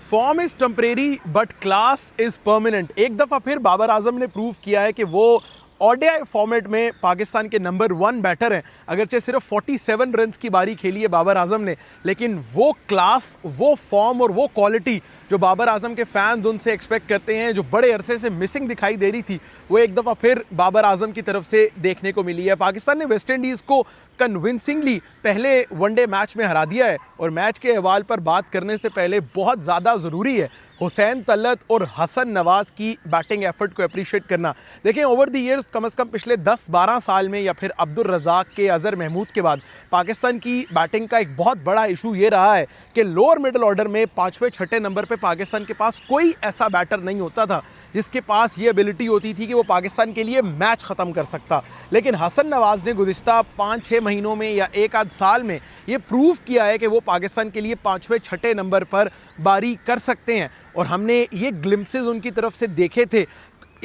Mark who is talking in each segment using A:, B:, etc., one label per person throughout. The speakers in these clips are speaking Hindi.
A: Form is temporary but class is permanent. एक दफ़ा फिर बाबर आजम ने प्रूव किया है कि वो ओडीआई फॉर्मेट में पाकिस्तान के नंबर 1 बैटर हैं। अगरचे सिर्फ 47 रन्स की बारी खेली है बाबर आजम ने, लेकिन वो क्लास, वो फॉर्म और वो क्वालिटी जो बाबर आजम के फैंस उनसे एक्सपेक्ट करते हैं, जो बड़े अरसे से मिसिंग दिखाई दे रही थी, वो एक दफ़ा फिर बाबर आजम की तरफ से देखने को मिली है। पाकिस्तान ने वेस्ट इंडीज़ को कन्विंसिंगली पहले वनडे मैच में हरा दिया है। और मैच के हवाले पर बात करने से पहले बहुत ज़्यादा ज़रूरी है हुसैन तलत और हसन नवाज़ की बैटिंग एफर्ट को अप्रिशिएट करना। देखें, ओवर द ईयर्स कम से कम पिछले 10-12 साल में या फिर अब्दुल रज़ाक के अज़हर महमूद के बाद पाकिस्तान की बैटिंग का एक बहुत बड़ा इशू ये रहा है कि लोअर मिडल ऑर्डर में 5वें-6ठे नंबर पे पाकिस्तान के पास कोई ऐसा बैटर नहीं होता था जिसके पास ये एबिलिटी होती थी कि वो पाकिस्तान के लिए मैच ख़त्म कर सकता। लेकिन हसन नवाज़ ने गुज़िश्ता 5-6 महीनों में या एक आध साल में ये प्रूव किया है कि वो पाकिस्तान के लिए 5वें-6ठे नंबर पर बारी कर सकते हैं। और हमने ये ग्लिम्पसेस उनकी तरफ से देखे थे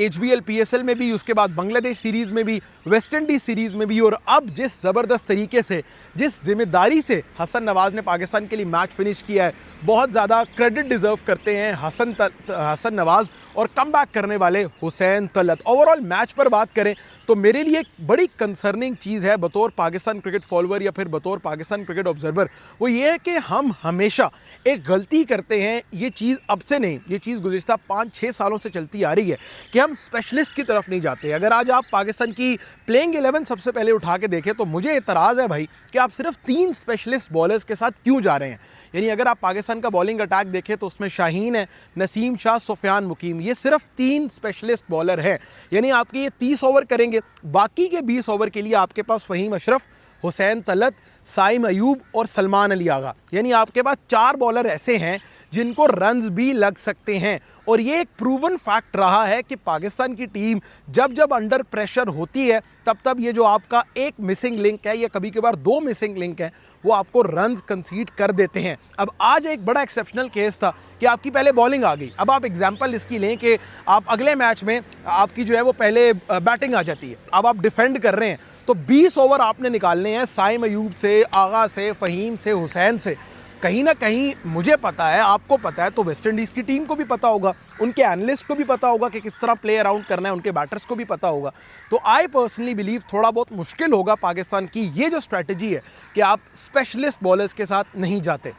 A: HBL PSL में भी, उसके बाद बांग्लादेश सीरीज़ में भी, वेस्ट इंडीज़ सीरीज़ में भी। और अब जिस ज़बरदस्त तरीके से, जिस जिम्मेदारी से हसन नवाज़ ने पाकिस्तान के लिए मैच फिनिश किया है, बहुत ज़्यादा क्रेडिट डिज़र्व करते हैं हसन नवाज़ और कम बैक करने वाले हुसैन तलत। ओवरऑल मैच पर बात करें तो मेरे लिए एक बड़ी कंसर्निंग चीज़ है बतौर पाकिस्तान क्रिकेट फॉलोअर या फिर बतौर पाकिस्तान क्रिकेट ऑब्जर्वर, वो ये है कि हम हमेशा एक गलती करते हैं। ये चीज़ अब से नहीं, ये चीज़ गुज़िश्ता 5-6 सालों से चलती आ रही है कि हम स्पेशलिस्ट की तरफ नहीं जाते। अगर आज आप पाकिस्तान की प्लेइंग 11 सबसे पहले उठा के देखें तो मुझे एतराज़ है भाई कि आप सिर्फ 3 स्पेशलिस्ट बॉलर्स के साथ क्यों जा रहे हैं। यानी अगर आप पाकिस्तान का बॉलिंग अटैक देखें तो उसमें शाहीन है, नसीम शाह, सुफियान मुकीम, ये सिर्फ 3 स्पेशलिस्ट बॉलर हैं। यानी आपके ये 30 ओवर करेंगे, बाकी के 20 ओवर के लिए आपके पास फ़हीम अशरफ, हुसैन तलत, साइम अयूब और सलमान अली आगा, यानी आपके पास 4 बॉलर ऐसे हैं जिनको रन्स भी लग सकते हैं। और ये एक प्रूवन फैक्ट रहा है कि पाकिस्तान की टीम जब जब अंडर प्रेशर होती है तब तब ये जो आपका एक मिसिंग लिंक है या कभी कभार 2 मिसिंग लिंक है, वो आपको रन्स कंसीड कर देते हैं। अब आज एक बड़ा एक्सेप्शनल केस था कि आपकी पहले बॉलिंग आ गई। अब आप एग्जांपल इसकी लें कि आप अगले मैच में आपकी जो है वो पहले बैटिंग आ जाती है, अब आप डिफेंड कर रहे हैं, तो 20 ओवर आपने निकालने हैं साइम अयूब से, आगा से, फ़हीम से, हुसैन से। कहीं ना कहीं मुझे पता है, आपको पता है, तो वेस्ट इंडीज़ की टीम को भी पता होगा, उनके एनालिस्ट को भी पता होगा कि किस तरह प्ले अराउंड करना है, उनके बैटर्स को भी पता होगा। तो आई पर्सनली बिलीव थोड़ा बहुत मुश्किल होगा पाकिस्तान की ये जो स्ट्रैटेजी है कि आप स्पेशलिस्ट बॉलर्स के साथ नहीं जाते।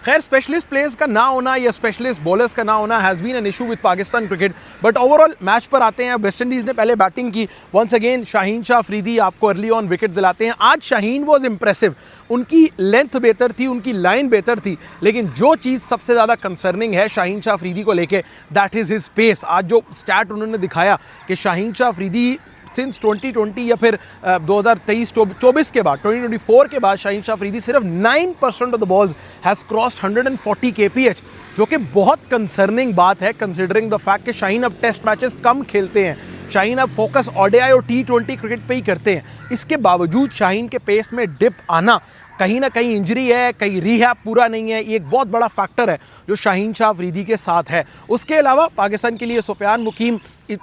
A: खैर, स्पेशलिस्ट प्लेयर्स का ना होना या स्पेशलिस्ट बॉलर्स का ना होना has been an issue with Pakistan cricket. But overall match पर आते हैं। वेस्ट इंडीज़ ने पहले बैटिंग की। वंस अगेन शाहीन शाह अफरीदी आपको अर्ली ऑन विकेट दिलाते हैं। आज शाहीन वॉज इम्प्रेसिव, उनकी लेंथ बेहतर थी, उनकी लाइन बेहतर थी, लेकिन जो चीज़ सबसे ज़्यादा कंसर्निंग है शाहीन शाह अफरीदी को लेके, दैट इज़ हिज पेस। आज जो स्टैट उन्होंने दिखाया कि शाहीन शाह अफरीदी सिंस 2020 या फिर 2023-24 के बाद, 2024 के बाद शाहीन शाह अफरीदी सिर्फ 9% of the balls has crossed 140 kph, जो कि बहुत कंसर्निंग बात है कंसिडरिंग द फैक्ट कि शाहीन अब टेस्ट मैचेस कम खेलते हैं। शाहीन अब फोकस ओडीआई और T20 क्रिकेट पे ही करते हैं। इसके बावजूद शाहीन के पेस में डिप आना, कहीं ना कहीं इंजरी है, कहीं रिहैब पूरा नहीं है, ये एक बहुत बड़ा फैक्टर है जो शाहीन शाह अफरीदी के साथ है। उसके अलावा पाकिस्तान के लिए सुफियान मुकीम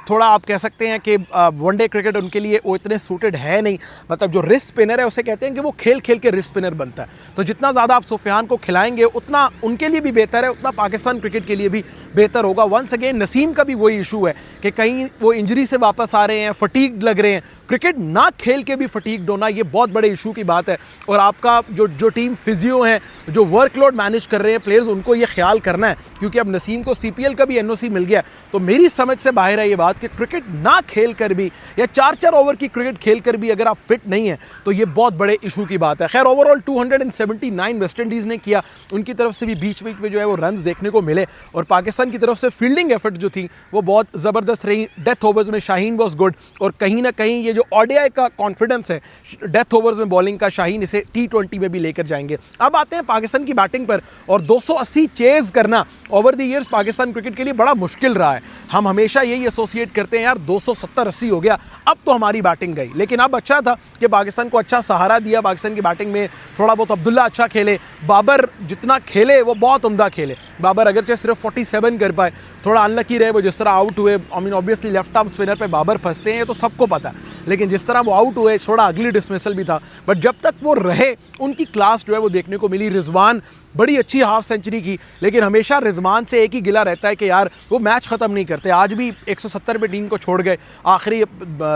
A: थोड़ा आप कह सकते हैं कि वनडे क्रिकेट उनके लिए वो इतने सूटेड है नहीं। मतलब जो रिस्ट स्पिनर है उसे कहते हैं कि वो खेल खेल के रिस्ट स्पिनर बनता है, तो जितना ज़्यादा आप सुफियान को खिलाएंगे उतना उनके लिए भी बेहतर है, उतना पाकिस्तान क्रिकेट के लिए भी बेहतर होगा। वंस अगेन नसीम का भी वही इशू है कि कहीं वो इंजरी से वापस आ रहे हैं, फटीग्ड लग रहे हैं। क्रिकेट ना खेल के भी फटीग्ड होना ये बहुत बड़े इशू की बात है। और आपका जो टीम फिजियो हैं, जो वर्कलोड मैनेज कर रहे हैं प्लेयर्स, उनको ये ख्याल करना है, क्योंकि अब नसीम को CPL का भी NOC मिल गया। तो मेरी समझ से बाहर है ये बात कि क्रिकेट ना खेल कर भी या 4-4 ओवर की क्रिकेट खेल कर भी अगर आप फिट नहीं हैं तो ये बहुत बड़े इशू की बात है। खैर, ओवरऑल 279 वेस्ट इंडीज़ ने किया, उनकी तरफ से भी बीच बीच में जो है वो रन्स देखने को मिले। और पाकिस्तान की तरफ से फील्डिंग एफर्ट जो थी वो बहुत ज़बरदस्त रही। डेथ ओवर्स में शाहीन वॉज गुड, और कहीं ना कहीं ये जो ODI का कॉन्फिडेंस है डेथ ओवर्स में बॉलिंग का, शाहीन इसे T20 में भी लेकर जाएंगे। अब आते हैं पाकिस्तान की बैटिंग पर। और 280 चेज करना over the years Pakistan cricket के लिए बड़ा मुश्किल रहा है। हम हमेशा यही एसोसिएट करते हैं, यार 270-80 हो गया, अब तो हमारी बैटिंग गई। लेकिन अब अच्छा था कि पाकिस्तान को अच्छा सहारा दिया। पाकिस्तान की बैटिंग में थोड़ा बहुत अब्दुल्ला अच्छा खेले, बाबर जितना खेले वो बहुत उम्दा खेले। बाबर अगरचे सिर्फ 47 कर पाए, थोड़ा अनलकी रहे वो, जिस तरह आउट हुए। I mean obviously left arm spinner पे बाबर फंसते हैं, ये तो सबको पता है, लेकिन जिस तरह वो आउट हुए थोड़ा अगली डिसमिसल भी था। बट जब तक वो रहे उनकी क्लास जो है वो देखने को मिली। रिजवान बड़ी अच्छी हाफ सेंचुरी की, लेकिन हमेशा रिजवान से एक ही गिला रहता है कि यार वो मैच ख़त्म नहीं करते। आज भी 170 पे टीम को छोड़ गए, आखिरी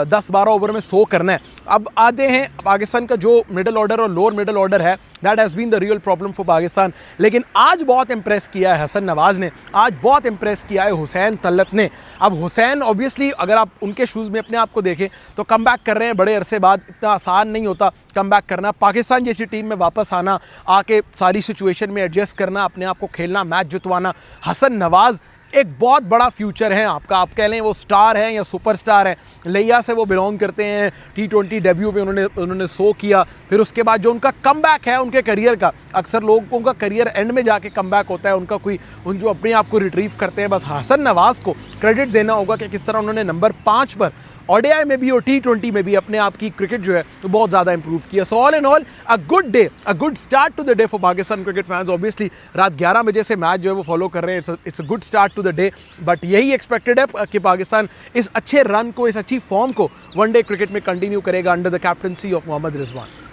A: 10-12 ओवर में 100 करना है। अब आते हैं पाकिस्तान का जो मिडल ऑर्डर और लोअर मिडल ऑर्डर है, that has been the real problem for Pakistan. लेकिन आज बहुत इंप्रेस किया है हसन नवाज़ ने, आज बहुत इंप्रेस किया है हुसैन तलत ने। अब हुसैन ऑब्वियसली अगर आप उनके शूज़ में अपने आप को देखें तो कम बैक कर रहे हैं बड़े अरसे बाद, इतना आसान नहीं होता कम बैक करना। पाकिस्तान जैसी टीम में वापस आना, आके सारी सिचुएशन में एडजस्ट करना, अपने आप को खेलना, मैच जितवाना। हसन नवाज़ एक बहुत बड़ा फ्यूचर है आपका, आप कह लें वो स्टार है या सुपरस्टार है। लिया से वो बिलोंग करते हैं, T20 डेब्यू पे उन्होंने 100 किया, फिर उसके बाद जो उनका कमबैक है उनके करियर का, अक्सर लोगों का करियर एंड में जाके कमबैक होता है उनका, कोई उन जो अपने आप को रिट्रीव करते हैं। बस हसन नवाज़ को क्रेडिट देना होगा कि किस तरह उन्होंने नंबर 5 पर ODI में भी और T20 में भी अपने आप की क्रिकेट जो है तो बहुत ज़्यादा इंप्रूव किया। So all in all a good day, a good start to the day for Pakistan cricket fans. Obviously रात 11 बजे से मैच जो है वो फॉलो कर रहे हैं, it's a good start to the day, but यही एक्सपेक्टेड है कि पाकिस्तान इस अच्छे रन को, इस अच्छी फॉर्म को वनडे क्रिकेट में कंटिन्यू करेगा under the captaincy of Mohammad Rizwan.